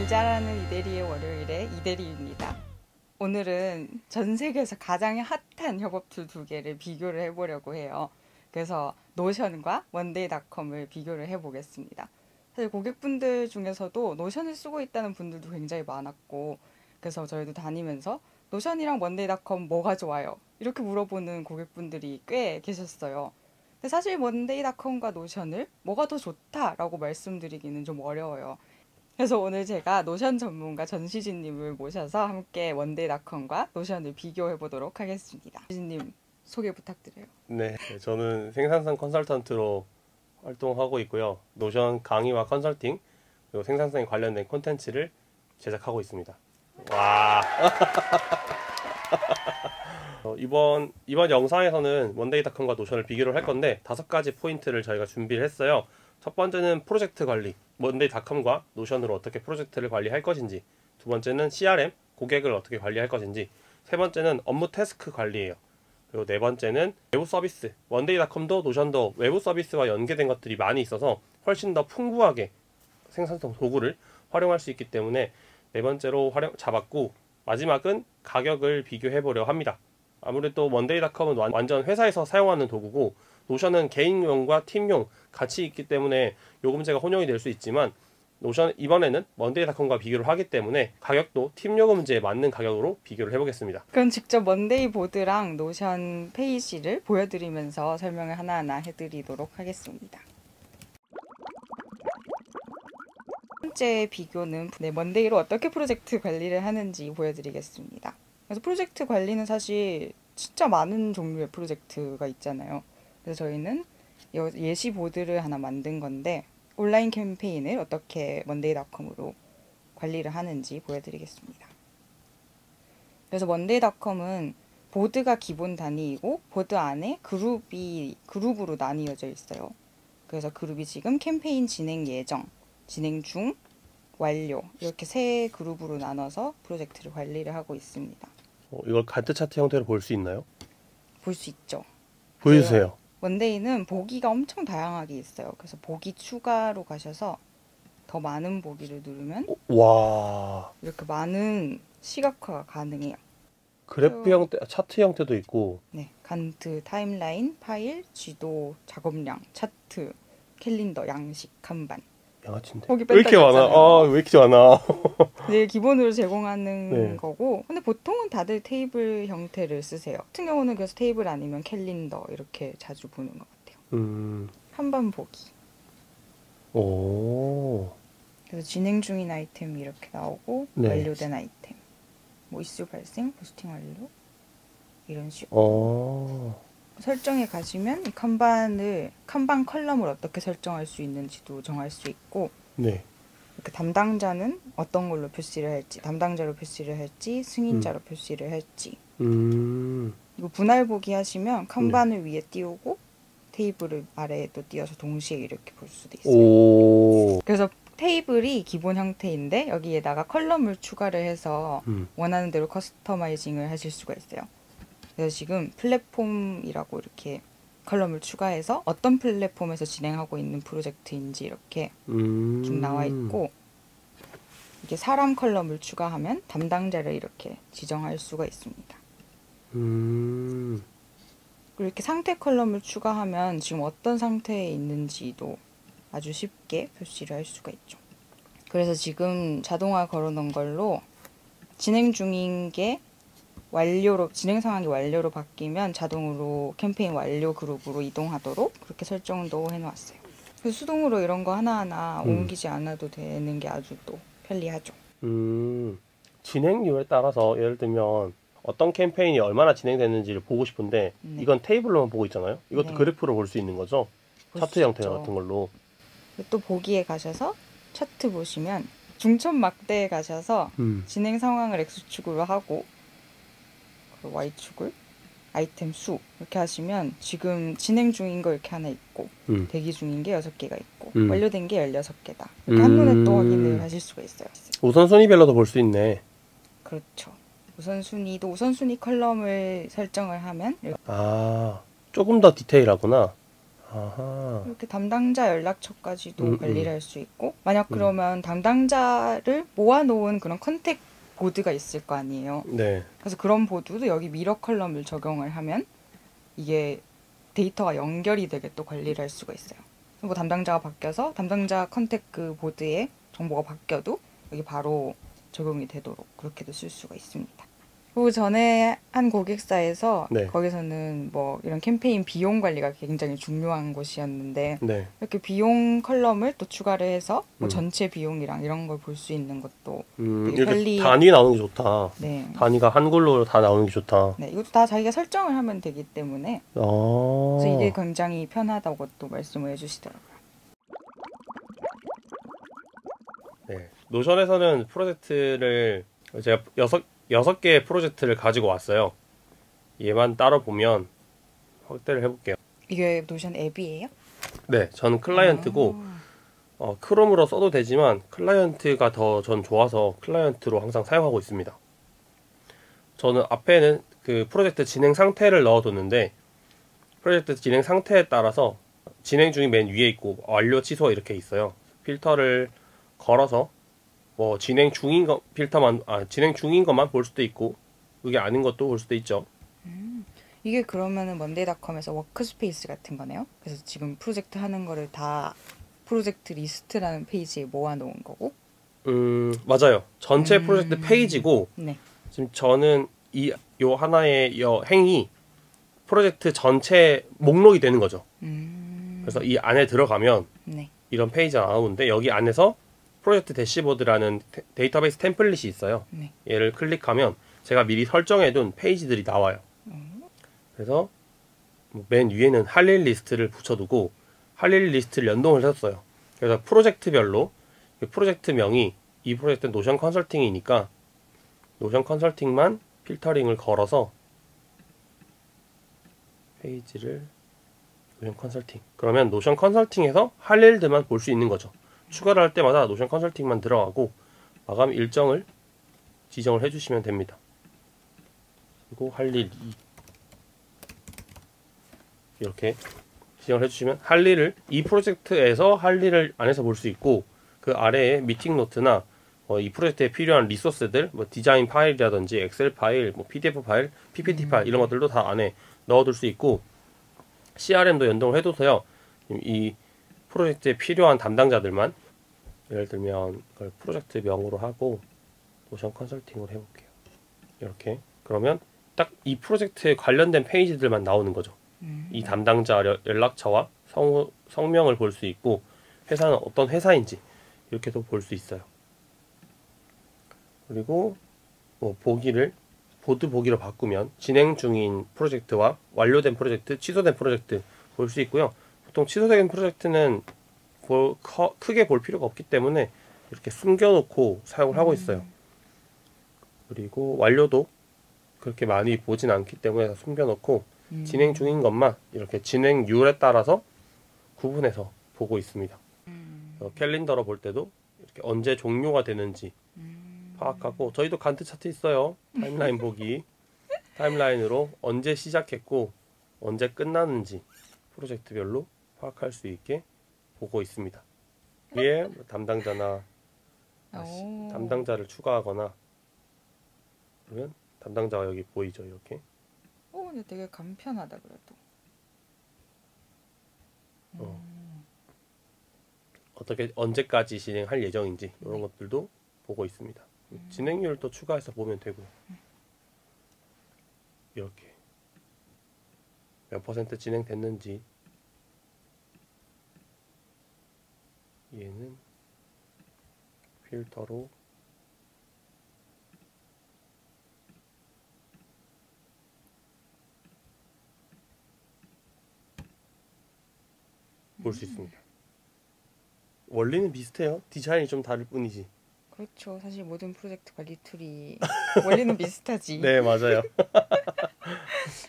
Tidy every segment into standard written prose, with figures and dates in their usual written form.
진짜라는 이대리의 월요일에 이대리입니다. 오늘은 전 세계에서 가장 핫한 협업 툴 두 개를 비교를 해보려고 해요. 그래서 노션과 원데이닷컴을 비교를 해보겠습니다. 사실 고객분들 중에서도 노션을 쓰고 있다는 분들도 굉장히 많았고, 그래서 저희도 다니면서 노션이랑 원데이닷컴 뭐가 좋아요? 이렇게 물어보는 고객분들이 꽤 계셨어요. 근데 사실 원데이닷컴과 노션을 뭐가 더 좋다라고 말씀드리기는 좀 어려워요. 그래서 오늘 제가 노션 전문가 전시진님을 모셔서 함께 원데이닷컴과 노션을 비교해 보도록 하겠습니다. 전시진님 소개 부탁드려요. 네, 저는 생산성 컨설턴트로 활동하고 있고요. 노션 강의와 컨설팅, 그리고 생산성에 관련된 콘텐츠를 제작하고 있습니다. 와. 이번 영상에서는 원데이닷컴과 노션을 비교를 할 건데 5가지 포인트를 저희가 준비를 했어요. 첫 번째는 프로젝트 관리, 원데이닷컴과 노션으로 어떻게 프로젝트를 관리할 것인지, 두 번째는 CRM, 고객을 어떻게 관리할 것인지, 세 번째는 업무 태스크 관리예요. 그리고 네 번째는 외부 서비스, 원데이닷컴도 노션도 외부 서비스와 연계된 것들이 많이 있어서 훨씬 더 풍부하게 생산성 도구를 활용할 수 있기 때문에 네 번째로 잡았고, 마지막은 가격을 비교해 보려 합니다. 아무래도 원데이닷컴은 완전 회사에서 사용하는 도구고, 노션은 개인용과 팀용 같이 있기 때문에 요금제가 혼용이 될 수 있지만, 노션 이번에는 원데이닷컴과 비교를 하기 때문에 가격도 팀 요금제에 맞는 가격으로 비교를 해보겠습니다. 그럼 직접 원데이 보드랑 노션 페이지를 보여드리면서 설명을 하나하나 해드리도록 하겠습니다. 첫 번째 비교는 원데이로 어떻게 프로젝트 관리를 하는지 보여드리겠습니다. 그래서 프로젝트 관리는 사실 진짜 많은 종류의 프로젝트가 있잖아요. 그래서 저희는 예시 보드를 하나 만든 건데, 온라인 캠페인을 어떻게 원데이닷컴으로 관리를 하는지 보여드리겠습니다. 그래서 원데이닷컴은 보드가 기본 단위이고, 보드 안에 그룹으로 나뉘어져 있어요. 그래서 그룹이 지금 캠페인 진행 예정, 진행 중, 완료, 이렇게 세 그룹으로 나눠서 프로젝트를 관리를 하고 있습니다. 이걸 간트 차트 형태로 볼 수 있나요? 볼 수 있죠. 보여주세요. 원데이는 보기가 엄청 다양하게 있어요. 그래서 보기 추가로 가셔서 더 많은 보기를 누르면 와, 이렇게 많은 시각화가 가능해요. 그래프 형태, 차트 형태도 있고. 네, 간트, 타임라인, 파일, 지도, 작업량, 차트, 캘린더, 양식, kanban. 양아치인데? 거기 왜 이렇게 많아? 왜 이렇게 많아? 네, 기본으로 제공하는 네. 거고, 근데 보통은 다들 테이블 형태를 쓰세요. 같은 경우는 그래서 테이블 아니면 캘린더 이렇게 자주 보는 것 같아요. kanban 보기. 오. 그래서 진행 중인 아이템이 이렇게 나오고, 네. 완료된 아이템, 뭐 이슈 발생, 포스팅 완료, 이런 식으로. 설정에 가시면 이 kanban 컬럼을 어떻게 설정할 수 있는지도 정할 수 있고, 네. 이렇게 담당자는 어떤 걸로 표시를 할지, 담당자로 표시를 할지, 승인자로 표시를 할지. 이거 분할 보기 하시면 kanban을 위에 띄우고 테이블을 아래에도 띄워서 동시에 이렇게 볼 수도 있어요. 오. 그래서 테이블이 기본 형태인데 여기에다가 컬럼을 추가를 해서 원하는 대로 커스터마이징을 하실 수가 있어요. 그래서 지금 플랫폼이라고 이렇게 컬럼을 추가해서 어떤 플랫폼에서 진행하고 있는 프로젝트인지 이렇게 쭉 나와 있고, 이게 사람 컬럼을 추가하면 담당자를 이렇게 지정할 수가 있습니다. 그리고 이렇게 상태 컬럼을 추가하면 지금 어떤 상태에 있는지도 아주 쉽게 표시를 할 수가 있죠. 그래서 지금 자동화 걸어놓은 걸로 진행 중인 게 진행 상황이 완료로 바뀌면 자동으로 캠페인 완료 그룹으로 이동하도록 그렇게 설정도 해놓았어요. 그래서 수동으로 이런 거 하나하나 옮기지 않아도 되는 게 아주 또 편리하죠. 진행률에 따라서 예를 들면 어떤 캠페인이 얼마나 진행됐는지를 보고 싶은데, 네. 이건 테이블로만 보고 있잖아요. 이것도 네. 그래프로 볼 수 있는 거죠. 차트 형태 같은 걸로. 또 보기에 가셔서 차트 보시면 중첩 막대에 가셔서 진행 상황을 X축으로 하고 Y축을 아이템 수 이렇게 하시면 지금 진행 중인 거 이렇게 하나 있고, 대기 중인 게 6개가 있고, 완료된 게 16개다. 이렇게 한눈에 또 확인을 하실 수가 있어요. 우선순위별로도 볼 수 있네. 그렇죠. 우선순위 컬럼을 설정을 하면 조금 더 디테일하구나. 아하. 이렇게 담당자 연락처까지도 음. 관리를 할 수 있고, 만약 그러면 담당자를 모아놓은 그런 컨택 보드가 있을 거 아니에요. 네. 그래서 그런 보드도 여기 미러 컬럼을 적용을 하면 이게 데이터가 연결이 되게 또 관리를 할 수가 있어요. 뭐 담당자가 바뀌어서 담당자 컨택 그 보드에 정보가 바뀌어도 여기 바로 적용이 되도록 그렇게도 쓸 수가 있습니다. 그리고 전에 한 고객사에서 네. 거기서는 뭐 이런 캠페인 비용 관리가 굉장히 중요한 곳이었는데 네. 이렇게 비용 컬럼을 또 추가를 해서 뭐 전체 비용이랑 이런 걸 볼 수 있는 것도 되게 이렇게 편리. 단위 나오는 게 좋다. 네. 단위가 한글로 다 나오는 게 좋다. 네, 이것도 다 자기가 설정을 하면 되기 때문에 그래서 이게 굉장히 편하다고 또 말씀을 해주시더라고요. 네. 노션에서는 프로젝트를 제가 여섯 개의 프로젝트를 가지고 왔어요. 얘만 따로 보면 확대를 해볼게요. 이게 노션 앱이에요? 네, 저는 클라이언트고 크롬으로 써도 되지만 클라이언트가 더 전 좋아서 클라이언트로 항상 사용하고 있습니다. 저는 앞에는 그 프로젝트 진행 상태를 넣어뒀는데 프로젝트 진행 상태에 따라서 진행 중이 맨 위에 있고 완료 취소 이렇게 있어요. 필터를 걸어서 뭐 진행 중인 거 진행 중인 것만 볼 수도 있고 그게 아닌 것도 볼 수도 있죠. 이게 그러면은 먼데이닷컴에서 워크스페이스 같은 거네요. 그래서 지금 프로젝트 하는 거를 다 프로젝트 리스트라는 페이지에 모아놓은 거고. 맞아요. 전체 프로젝트 페이지고 네. 지금 저는 요 하나의 행이 프로젝트 전체 목록이 되는 거죠. 그래서 이 안에 들어가면 네. 이런 페이지가 나오는데 여기 안에서 프로젝트 대시보드라는 데이터베이스 템플릿이 있어요. 네. 얘를 클릭하면 제가 미리 설정해둔 페이지들이 나와요. 그래서 맨 위에는 할 일 리스트를 붙여두고 할 일 리스트를 연동을 했어요. 그래서 프로젝트별로 프로젝트명이 이 프로젝트는 노션 컨설팅이니까 노션 컨설팅만 필터링을 걸어서 페이지를 노션 컨설팅 그러면 노션 컨설팅에서 할 일들만 볼 수 있는 거죠. 추가를 할 때마다 노션 컨설팅만 들어가고 마감 일정을 지정을 해주시면 됩니다. 그리고 할 일 이렇게 지정을 해주시면 할 일을 이 프로젝트에서 할 일을 안에서 볼 수 있고 그 아래에 미팅 노트나 이 프로젝트에 필요한 리소스들 뭐 디자인 파일이라든지 엑셀 파일, 뭐 PDF 파일, PPT 파일 이런 것들도 다 안에 넣어둘 수 있고 CRM도 연동을 해둬서요. 이 프로젝트에 필요한 담당자들만 예를 들면 그걸 프로젝트 명으로 하고 노션 컨설팅으로 해볼게요. 이렇게 그러면 딱 이 프로젝트에 관련된 페이지들만 나오는 거죠. 이 담당자 연락처와 성명을 볼 수 있고 회사는 어떤 회사인지 이렇게도 볼 수 있어요. 그리고 뭐 보드 보기로 바꾸면 진행 중인 프로젝트와 완료된 프로젝트, 취소된 프로젝트 볼 수 있고요. 보통 취소된 프로젝트는 크게 볼 필요가 없기 때문에 이렇게 숨겨놓고 사용을 하고 있어요. 그리고 완료도 그렇게 많이 보진 않기 때문에 숨겨놓고 진행 중인 것만 이렇게 진행률에 따라서 구분해서 보고 있습니다. 캘린더로 볼 때도 이렇게 언제 종료가 되는지 파악하고 저희도 간트 차트 있어요. 타임라인 보기 타임라인으로 언제 시작했고 언제 끝나는지 프로젝트별로 파악할 수 있게 보고 있습니다. 위에 담당자나 담당자를 추가하거나 그러면 담당자가 여기 보이죠. 이렇게. 근데 되게 간편하다 그래도. 어떻게 언제까지 진행할 예정인지 이런 것들도 보고 있습니다. 진행률도 추가해서 보면 되고 이렇게 몇 퍼센트 진행됐는지 얘는 필터로 볼 수 있습니다. 원리는 비슷해요. 디자인이 좀 다를 뿐이지. 그렇죠. 사실 모든 프로젝트 관리 툴이 원리는 비슷하지. 네, 맞아요.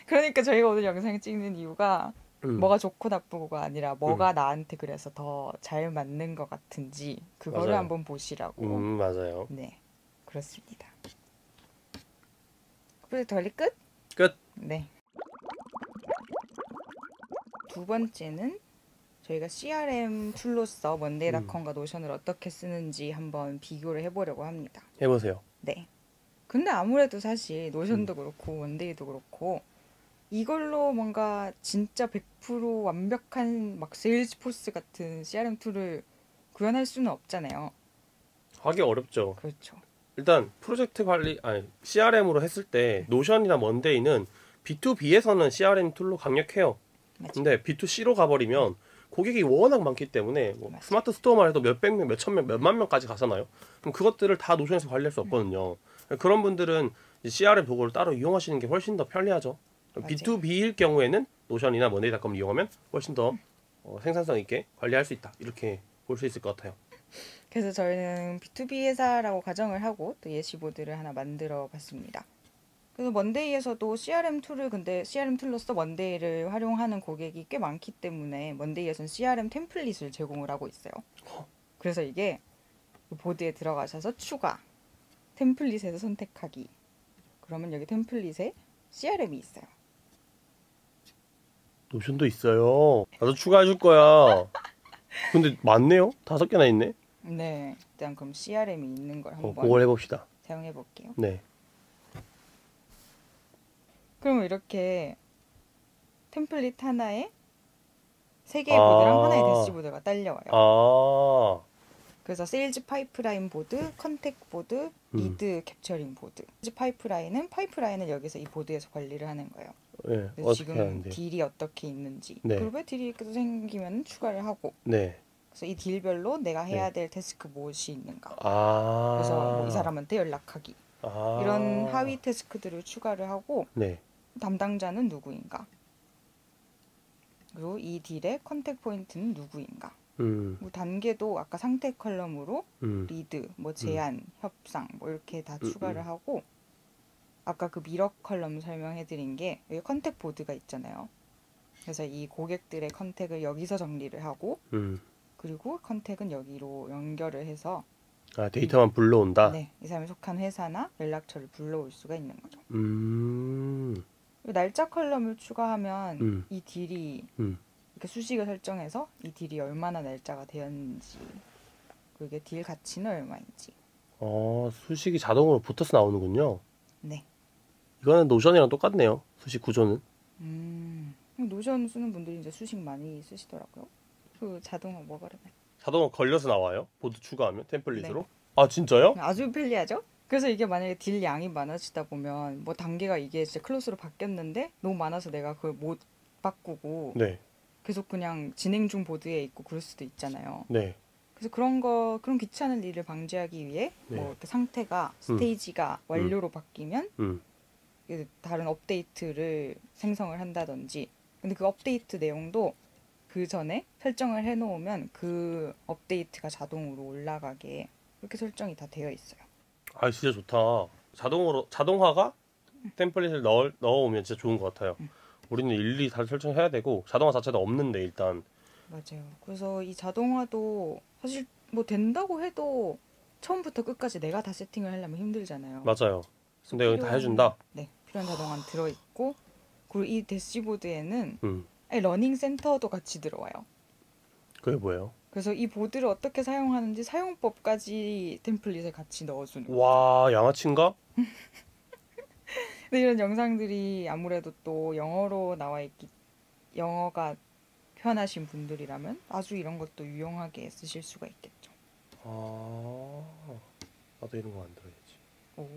그러니까 저희가 오늘 영상 찍는 이유가 뭐가 좋고 나쁘고가 아니라 뭐가 나한테 그래서 더 잘 맞는 것 같은지 그거를 맞아요. 한번 보시라고. 맞아요. 네, 그렇습니다. 프로젝트 관리 끝? 끝. 네. 두 번째는 저희가 CRM 툴로서 먼데이닷컴과 노션을 어떻게 쓰는지 한번 비교를 해보려고 합니다. 해보세요. 네. 근데 아무래도 사실 노션도 그렇고 먼데이도 그렇고 이걸로 뭔가 진짜 100% 완벽한 막 세일즈포스 같은 CRM 툴을 구현할 수는 없잖아요. 하기 어렵죠. 그렇죠. 일단 프로젝트 관리, 아니 CRM으로 했을 때 노션이나 먼데이는 B2B에서는 CRM 툴로 강력해요. 맞아요. 근데 B2C로 가버리면 고객이 워낙 많기 때문에 뭐 맞아요. 스마트 스토어만 해도 몇백 명, 몇천 명, 몇만 명까지 가잖아요. 그럼 그것들을 다 노션에서 관리할 수 없거든요. 그런 분들은 CRM 도구를 따로 이용하시는 게 훨씬 더 편리하죠. 맞아요. B2B일 경우에는 노션이나 먼데이닷컴을 이용하면 훨씬 더 생산성 있게 관리할 수 있다. 이렇게 볼 수 있을 것 같아요. 그래서 저희는 B2B 회사라고 가정을 하고 또 예시보드를 하나 만들어 봤습니다. 그래서 먼데이에서도 CRM 툴을 근데 CRM 툴로서 먼데이를 활용하는 고객이 꽤 많기 때문에 먼데이에서는 CRM 템플릿을 제공을 하고 있어요. 그래서 이게 보드에 들어가셔서 추가, 템플릿에서 선택하기. 그러면 여기 템플릿에 CRM이 있어요. 노션도 있어요. 나도 추가해 줄 거야. 근데 많네요. 5개나 있네. 네, 일단 그럼 CRM이 있는 걸 한번 그걸 해봅시다. 사용해 볼게요. 네. 그러면 이렇게 템플릿 하나에 3개의 보드랑 하나의 대시보드가 딸려와요. 아, 그래서 세일즈 파이프라인 보드, 컨택 보드, 리드 캡처링 보드. 세일즈 파이프라인을 여기서 이 보드에서 관리를 하는 거예요. 네. 그래서 어떻게 지금 하는데요? 딜이 어떻게 있는지, 네. 그리고 딜이 이렇게 생기면 추가를 하고, 네. 그래서 이 딜별로 내가 해야 네. 될 태스크 무엇이 있는가. 아. 그래서 뭐 이 사람한테 연락하기. 아. 이런 하위 태스크들을 추가를 하고 네. 담당자는 누구인가. 그리고 이 딜의 컨택 포인트는 누구인가. 뭐 단계도 아까 상태 컬럼으로 리드, 뭐 제안, 협상 뭐 이렇게 다 추가를 하고 아까 그 미러 컬럼 설명해드린 게 여기 컨택 보드가 있잖아요. 그래서 이 고객들의 컨택을 여기서 정리를 하고 그리고 컨택은 여기로 연결을 해서 아, 데이터만 불러온다? 네, 이 사람이 속한 회사나 연락처를 불러올 수가 있는 거죠. 그리고 날짜 컬럼을 추가하면 이 딜이 이렇게 수식을 설정해서 이 딜이 얼마나 날짜가 되었는지 그리고 이게 딜 가치는 얼마인지. 수식이 자동으로 붙어서 나오는군요. 네. 이거는 노션이랑 똑같네요. 수식 구조는. 노션 쓰는 분들이 이제 수식 많이 쓰시더라고요. 그 자동화 뭐가 그러면? 자동으로 걸려서 나와요. 보드 추가하면 템플릿으로. 네. 아, 진짜요? 아주 편리하죠? 그래서 이게 만약에 딜 양이 많아지다 보면 뭐 단계가 이게 진짜 클로스로 바뀌었는데 너무 많아서 내가 그걸 못 바꾸고 네. 계속 그냥 진행 중 보드에 있고 그럴 수도 있잖아요. 네. 그래서 그런 귀찮은 일을 방지하기 위해 네. 뭐 이렇게 상태가 스테이지가 완료로 바뀌면 다른 업데이트를 생성을 한다든지. 근데 그 업데이트 내용도 그 전에 설정을 해놓으면 그 업데이트가 자동으로 올라가게 그렇게 설정이 다 되어 있어요. 아, 진짜 좋다. 자동화가 템플릿을 넣어오면 진짜 좋은 것 같아요. 우리는 일일이 다 설정해야 되고 자동화 자체도 없는데 일단. 맞아요. 그래서 이 자동화도 사실 뭐 된다고 해도 처음부터 끝까지 내가 다 세팅을 하려면 힘들잖아요. 맞아요. 근데 여기 다 해준다. 네, 필요한 자동화는 들어있고 그리고 이 대시보드에는 음. 러닝 센터도 같이 들어와요. 그게 뭐예요? 그래서 이 보드를 어떻게 사용하는지 사용법까지 템플릿에 같이 넣어주는 거예요. 와, 양아치인가? 근데 이런 영상들이 아무래도 또 영어로 나와 있기 영어가 편하신 분들이라면 아주 이런 것도 유용하게 쓰실 수가 있겠죠. 아, 나도 이런 거 만들어야지. 오.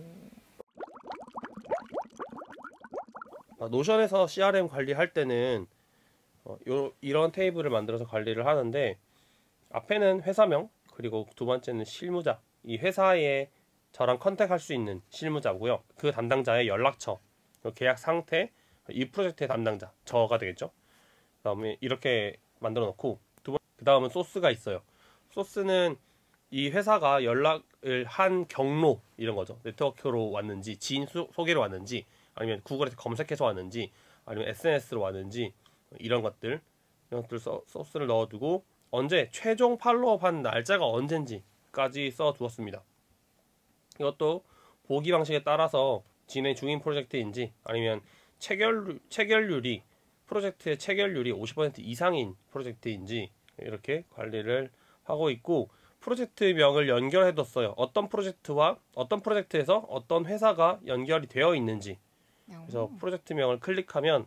노션에서 CRM 관리할 때는 이런 테이블을 만들어서 관리를 하는데 앞에는 회사명 그리고 두 번째는 실무자, 이 회사에 저랑 컨택할 수 있는 실무자고요. 그 담당자의 연락처, 계약 상태, 이 프로젝트의 담당자 저가 되겠죠. 그다음에 이렇게 만들어 놓고 그 다음은 소스가 있어요. 소스는 이 회사가 연락을 한 경로 이런 거죠. 네트워크로 왔는지, 지인 소개로 왔는지, 아니면 구글에서 검색해서 왔는지, 아니면 SNS로 왔는지 이런 것들 소스를 넣어두고 언제 최종 팔로우한 날짜가 언젠지까지 써두었습니다. 이것도 보기 방식에 따라서 진행 중인 프로젝트인지 아니면 체결률이 프로젝트의 체결률이 50% 이상인 프로젝트인지 이렇게 관리를 하고 있고, 프로젝트명을 연결해뒀어요. 어떤 프로젝트에서 어떤 회사가 연결이 되어 있는지. 그래서 프로젝트명을 클릭하면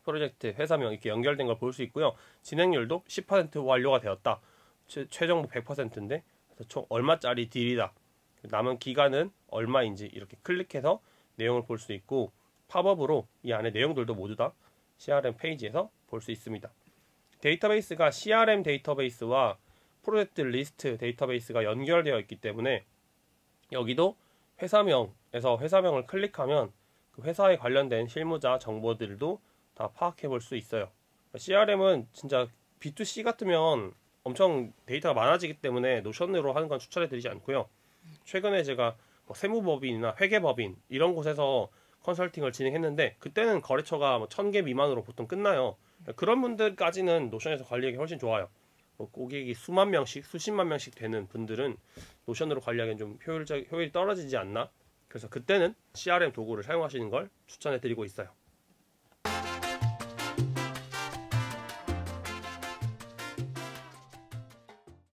프로젝트 회사명 이렇게 연결된 걸 볼 수 있고요. 진행률도 10% 완료가 되었다. 최종 100%인데 그래서 총 얼마짜리 딜이다. 남은 기간은 얼마인지 이렇게 클릭해서 내용을 볼 수 있고, 팝업으로 이 안에 내용들도 모두 다 CRM 페이지에서 볼 수 있습니다. 데이터베이스가 CRM 데이터베이스와 프로젝트 리스트 데이터베이스가 연결되어 있기 때문에 여기도 회사명에서 회사명을 클릭하면 그 회사에 관련된 실무자 정보들도 다 파악해 볼 수 있어요. CRM은 진짜 B2C 같으면 엄청 데이터가 많아지기 때문에 노션으로 하는 건 추천해 드리지 않고요. 최근에 제가 뭐 세무법인이나 회계법인 이런 곳에서 컨설팅을 진행했는데 그때는 거래처가 뭐 1000개 미만으로 보통 끝나요. 그런 분들까지는 노션에서 관리하기 훨씬 좋아요. 뭐 고객이 수만 명씩, 수십만 명씩 되는 분들은 노션으로 관리하기엔 좀 효율이 떨어지지 않나? 그래서 그때는 CRM 도구를 사용하시는 걸 추천해 드리고 있어요.